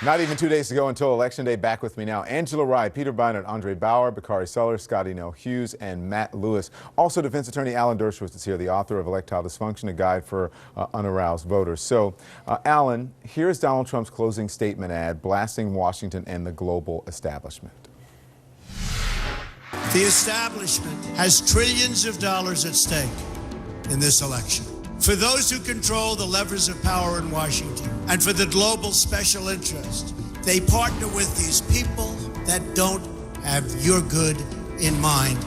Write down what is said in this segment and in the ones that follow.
Not even 2 days to go until Election Day. Back with me now, Angela Rye, Peter Bynert, Andre Bauer, Bakari Sellers, Scotty Nell Hughes, and Matt Lewis. Also, defense attorney Alan Dershowitz is here, the author of Electile Dysfunction, a guide for unaroused voters. So, Alan, here's Donald Trump's closing statement ad blasting Washington and the global establishment. The establishment has trillions of dollars at stake in this election. For those who control the levers of power in Washington and for the global special interest, they partner with these people that don't have your good in mind.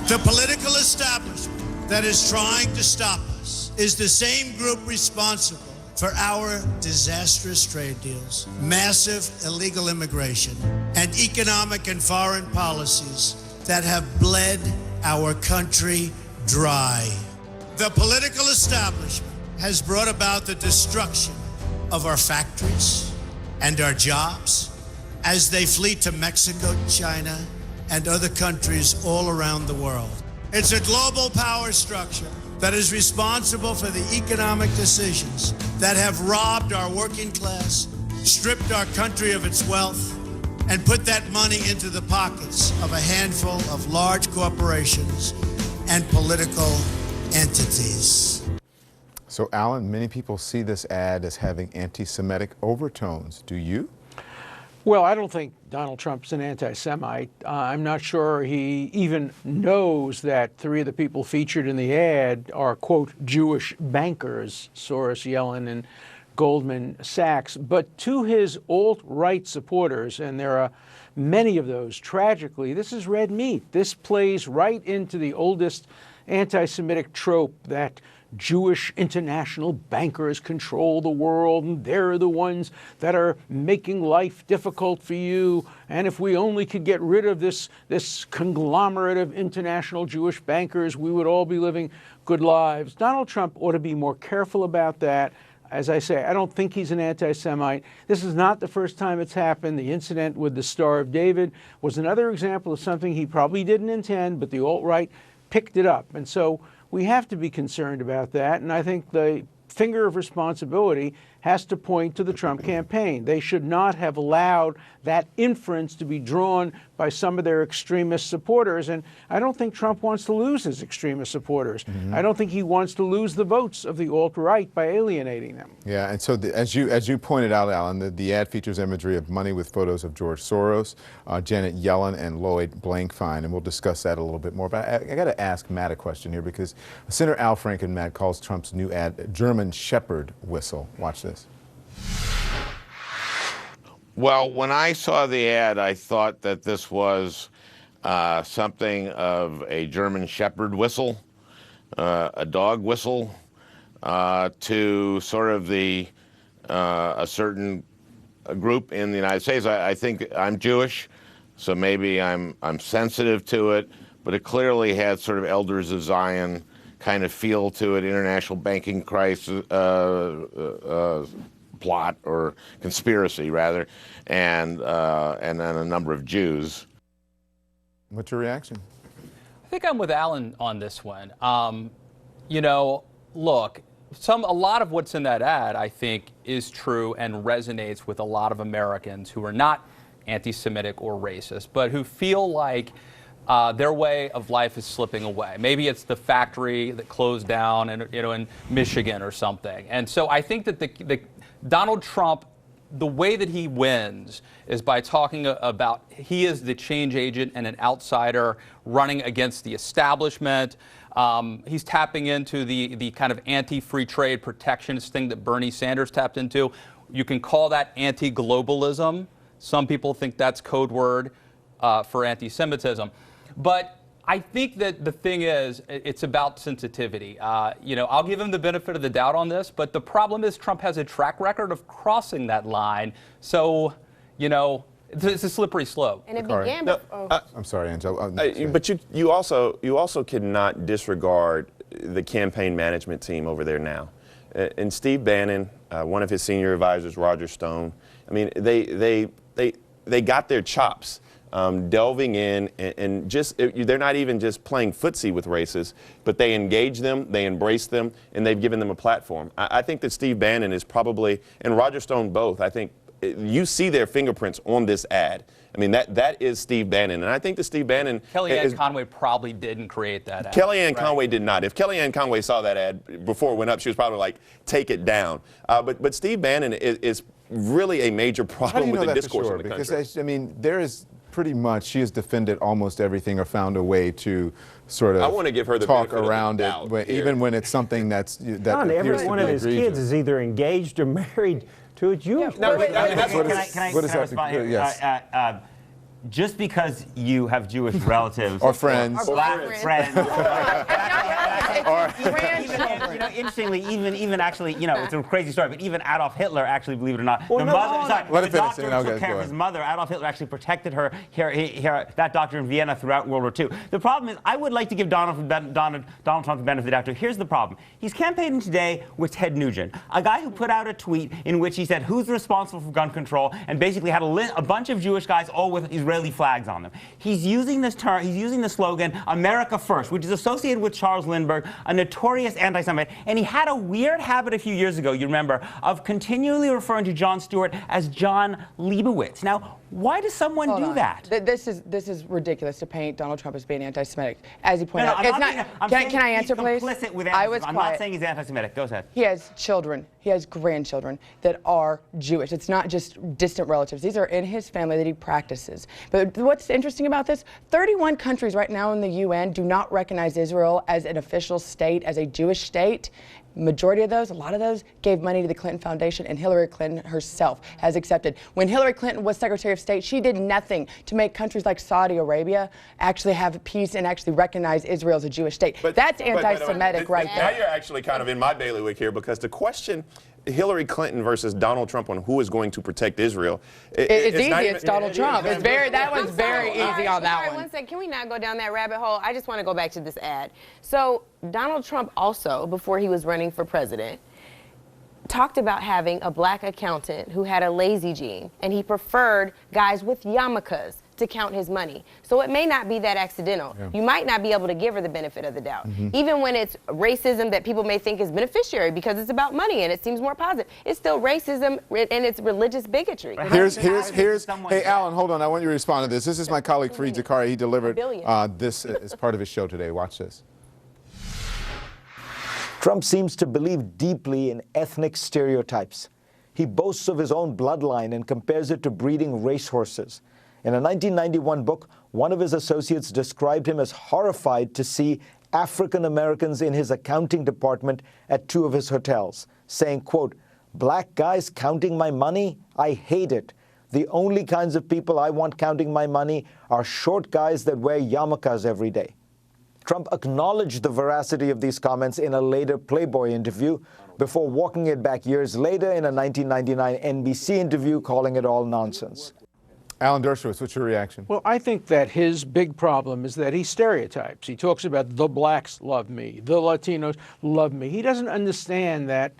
The political establishment that is trying to stop us is the same group responsible for our disastrous trade deals, massive illegal immigration, and economic and foreign policies that have bled our country dry. The political establishment has brought about the destruction of our factories and our jobs as they flee to Mexico, China, and other countries all around the world. It's a global power structure that is responsible for the economic decisions that have robbed our working class, stripped our country of its wealth, and put that money into the pockets of a handful of large corporations and political entities. So, Alan, many people see this ad as having anti-Semitic overtones. Do you? Well, I don't think Donald Trump's an anti-Semite. I'm not sure he even knows that three of the people featured in the ad are, quote, Jewish bankers, Soros, Yellen, and Goldman Sachs. But to his alt-right supporters, and there are many of those, tragically, this is red meat. This plays right into the oldest anti-Semitic trope that Jewish international bankers control the world and they're the ones that are making life difficult for you. And if we only could get rid of this conglomerate of international Jewish bankers, we would all be living good lives. Donald Trump ought to be more careful about that. As I say, I don't think he's an anti-Semite. This is not the first time it's happened. The incident with the Star of David was another example of something he probably didn't intend, but the alt-right picked it up. And so we have to be concerned about that. And I think the finger of responsibility has to point to the Trump campaign. They should not have allowed that inference to be drawn by some of their extremist supporters. And I don't think Trump wants to lose his extremist supporters. I don't think he wants to lose the votes of the alt-right by alienating them. Yeah, and so as you pointed out, Alan, the ad features imagery of money with photos of George Soros, Janet Yellen, and Lloyd Blankfein, and we'll discuss that a little bit more. But I got to ask Matt a question here, because Senator Al Franken, Matt, calls Trump's new ad German Shepherd whistle. Watch this. Well, when I saw the ad, I thought that this was something of a German Shepherd whistle, a dog whistle, to sort of a certain group in the United States. I think I'm Jewish, so maybe I'm sensitive to it, but it clearly had sort of Elders of Zion kind of feel to it, international banking crisis, plot or conspiracy rather, and then a number of Jews. What's your reaction? I think I'm with Alan on this one. You know, look, a lot of what's in that ad, I think, is true and resonates with a lot of Americans who are not anti-Semitic or racist, but who feel like their way of life is slipping away. Maybe it's the factory that closed down, in Michigan or something. And so I think that Donald Trump, the way that he wins is by talking about he is the change agent and an outsider running against the establishment. He's tapping into the kind of anti-free trade protectionist thing that Bernie Sanders tapped into. You can call that anti-globalism. Some people think that's code word for anti-Semitism. But I think that the thing is, it's about sensitivity. I'll give him the benefit of the doubt on this, but the problem is Trump has a track record of crossing that line. So, it's a slippery slope. And it began. I'm sorry, Angela. But you also cannot disregard the campaign management team over there now. And Steve Bannon, one of his senior advisors, Roger Stone. I mean, they got their chops. Delving in and just, they're not even just playing footsie with racists, but they engage them, they embrace them, and they've given them a platform. I think that Steve Bannon is probably, and Roger Stone both, I think you see their fingerprints on this ad. I mean, that is Steve Bannon. And I think that Steve Bannon... Kellyanne Conway probably didn't create that ad. Kellyanne Conway did not. If Kellyanne Conway saw that ad before it went up, she was probably like, take it down. But Steve Bannon is really a major problem with the discourse in the country. Because, I mean, there is pretty much, she has defended almost everything or found a way to sort of I want to give her the talk around it, even when it's something that every one of his kids is either engaged or married to a Jewish person. What is that? Yes. Just because you have Jewish relatives or friends, black friends, interestingly, even actually, it's a crazy story, but even Adolf Hitler, actually, believe it or not, the doctor who took care of his mother, Adolf Hitler, actually protected her, that doctor in Vienna throughout World War II. The problem is, I would like to give Donald Trump the benefit of the doubt. Here's the problem. He's campaigning today with Ted Nugent, a guy who put out a tweet in which he said, who's responsible for gun control, and basically had a bunch of Jewish guys all with Israeli flags on them. He's using this term, he's using the slogan, America First, which is associated with Charles Lindbergh, a notorious anti-Semite. And he had a weird habit a few years ago, you remember, of continually referring to Jon Stewart as John Leibowitz. Now, why does someone do that? This is ridiculous to paint Donald Trump as being anti-Semitic. As he pointed out, can I answer, please? I'm not saying he's anti-Semitic. Go ahead. He has children. He has grandchildren that are Jewish. It's not just distant relatives. These are in his family that he practices. But what's interesting about this, 31 countries right now in the UN do not recognize Israel as an official state, as a Jewish state. Majority of those, a lot of those, gave money to the Clinton Foundation, and Hillary Clinton herself has accepted. When Hillary Clinton was Secretary of State, she did nothing to make countries like Saudi Arabia actually have peace and actually recognize Israel as a Jewish state. That's anti-Semitic right there. Now you're actually kind of in my bailiwick here, because the question, Hillary Clinton versus Donald Trump on who is going to protect Israel. It's easy. It's Donald Trump. That one's very easy on that one. One second. Can we not go down that rabbit hole? I just want to go back to this ad. So Donald Trump also, before he was running for president, talked about having a black accountant who had a lazy gene, and he preferred guys with yarmulkes to count his money. So it may not be that accidental. Yeah. You might not be able to give her the benefit of the doubt. Even when it's racism that people may think is beneficiary because it's about money and it seems more positive, it's still racism and it's religious bigotry. Hey, Alan, hold on. I want you to respond to this. This is my colleague Fareed Zakaria. He delivered this as part of his show today. Watch this. Trump seems to believe deeply in ethnic stereotypes. He boasts of his own bloodline and compares it to breeding racehorses. In a 1991 book, one of his associates described him as horrified to see African Americans in his accounting department at 2 of his hotels, saying, quote, "Black guys counting my money? I hate it. The only kinds of people I want counting my money are short guys that wear yarmulkes every day." Trump acknowledged the veracity of these comments in a later Playboy interview before walking it back years later in a 1999 NBC interview, calling it all nonsense. Alan Dershowitz, what's your reaction? Well, I think that his big problem is that he stereotypes. He talks about the blacks love me, the Latinos love me. He doesn't understand that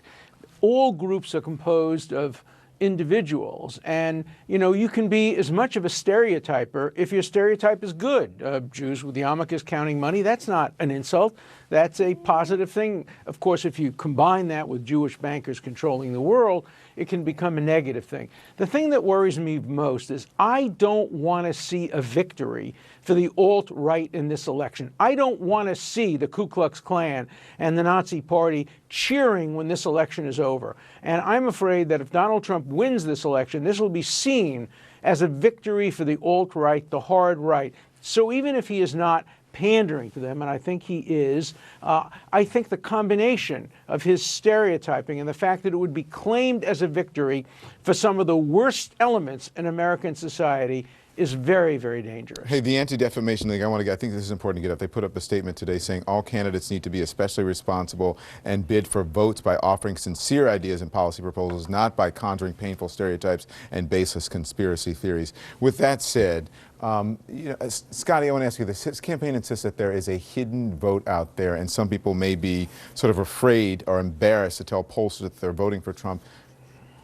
all groups are composed of individuals, and you can be as much of a stereotyper if your stereotype is good. Jews with yarmulkes counting money, that's not an insult. That's a positive thing. Of course, if you combine that with Jewish bankers controlling the world, it can become a negative thing. The thing that worries me most is I don't want to see a victory for the alt-right in this election. I don't want to see the Ku Klux Klan and the Nazi Party cheering when this election is over. And I'm afraid that if Donald Trump wins this election, this will be seen as a victory for the alt-right, the hard right. So even if he is not pandering to them, and I think he is, I think the combination of his stereotyping and the fact that it would be claimed as a victory for some of the worst elements in American society is very, very dangerous. Hey, the Anti-Defamation League, I think this is important to get up. They put up a statement today saying all candidates need to be especially responsible and bid for votes by offering sincere ideas and policy proposals, not by conjuring painful stereotypes and baseless conspiracy theories. With that said, Scotty, I want to ask you this. His campaign insists that there is a hidden vote out there, and some people may be sort of afraid or embarrassed to tell pollsters that they're voting for Trump.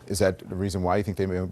Is that the reason why you think they may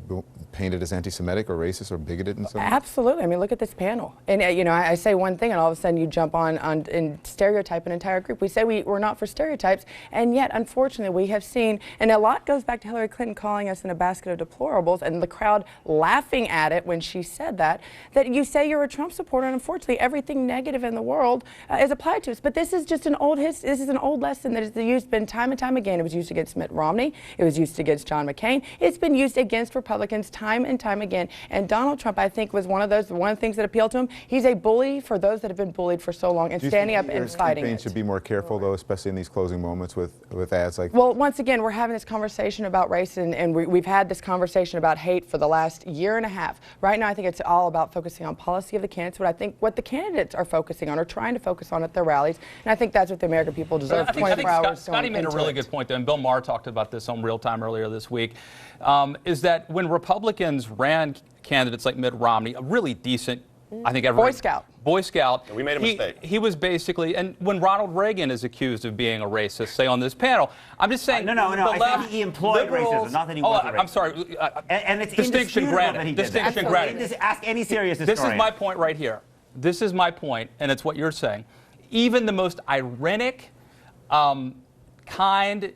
painted as anti-Semitic or racist or bigoted in some way? Absolutely. I mean, look at this panel. And, you know, I say one thing and all of a sudden you jump on and stereotype an entire group. We say we're not for stereotypes, and yet, unfortunately, we have seen, and a lot goes back to Hillary Clinton calling us in a basket of deplorables and the crowd laughing at it when she said that you say you're a Trump supporter, and unfortunately, everything negative in the world is applied to us. But this is just an old this is an old lesson that has been time and time again. It was used against Mitt Romney. It was used against John McCain. It's been used against Republicans time and time again. And Donald Trump, I think, was one of the things that appealed to him. He's a bully for those that have been bullied for so long and standing up and fighting it. Should be more careful, though, especially in these closing moments with ads like. Well, once again, we're having this conversation about race, and we've had this conversation about hate for the last year and a half. Right now, I think it's all about focusing on policy of the candidates, but I think what the candidates are focusing on or trying to focus on at their rallies, and I think that's what the American people deserve. I think Scotty made a really good point, though, and Bill Maher talked about this on Real Time earlier this week, is that when Republicans ran candidates like Mitt Romney, a really decent, I think Boy Scout. And we made a mistake. He was basically, and when Ronald Reagan is accused of being a racist, say on this panel, I'm just saying. No. I think he employed racism, not that he was a racist. I'm sorry. And it's distinction granted. That he did distinction that. granted. Just ask any serious historian. This is my point right here. This is my point, and it's what you're saying. Even the most ironic, kind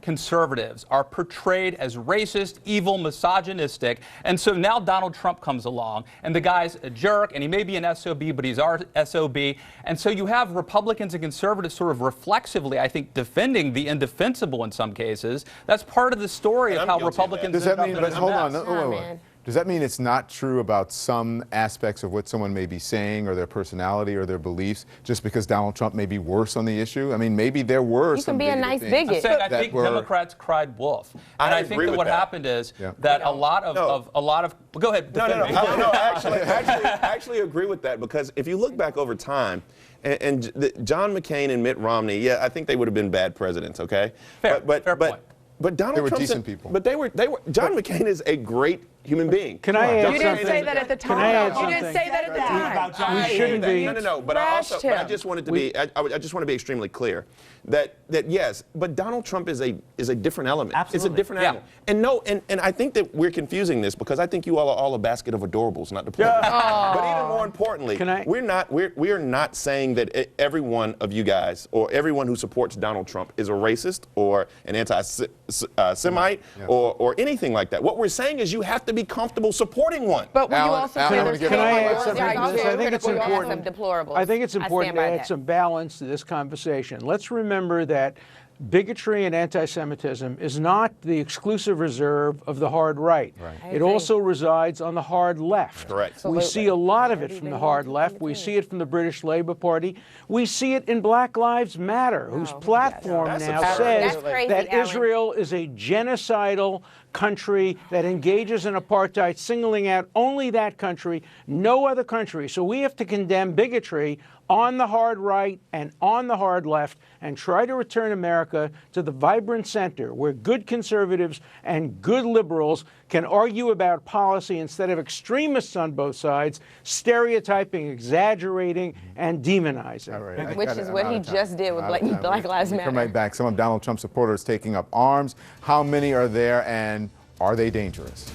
conservatives are portrayed as racist, evil, misogynistic, and so now Donald Trump comes along, and the guy's a jerk, and he may be an SOB, but he's our SOB, and so you have Republicans and conservatives sort of reflexively, I think, defending the indefensible in some cases. That's part of the story of how Republicans. Does that mean? But hold on. Does that mean it's not true about some aspects of what someone may be saying or their personality or their beliefs just because Donald Trump may be worse on the issue? I mean, maybe there were some. You can be a nice bigot. I think Democrats cried wolf. And I think that what happened is that a lot of go ahead. I actually agree with that, because if you look back over time, and John McCain and Mitt Romney, I think they would have been bad presidents, okay? Fair point. But Donald Trump, decent people. But they were. John McCain is a great human being. Can I add something? You didn't say that at the time. You didn't say that at the time. We shouldn't be. No. But I just wanted to be. I just want to be extremely clear that yes. But Donald Trump is a different element. Absolutely. It's a different animal. And I think that we're confusing this because I think you all are all a basket of adorables, not deplorables. But even more importantly, we are not saying that every one of you guys or everyone who supports Donald Trump is a racist or an anti-Semite or anything like that. What we're saying is you have to be comfortable supporting one. But will you also say there's can I add something to this? I think it's important. I think it's important to add some balance to this conversation. Let's remember that bigotry and anti-Semitism is not the exclusive reserve of the hard right. It also resides on the hard left. Correct. We see a lot of it from the hard left. We see it from the British Labour Party. We see it in Black Lives Matter, whose platform now says that Israel is a genocidal country that engages in apartheid, singling out only that country, no other country. So we have to condemn bigotry on the hard right and on the hard left and try to return America to the vibrant center where good conservatives and good liberals can argue about policy instead of extremists on both sides, stereotyping, exaggerating, and demonizing. Which is what he just did with Black Lives Matter. Come right back. Some of Donald Trump's supporters taking up arms. How many are there, and are they dangerous?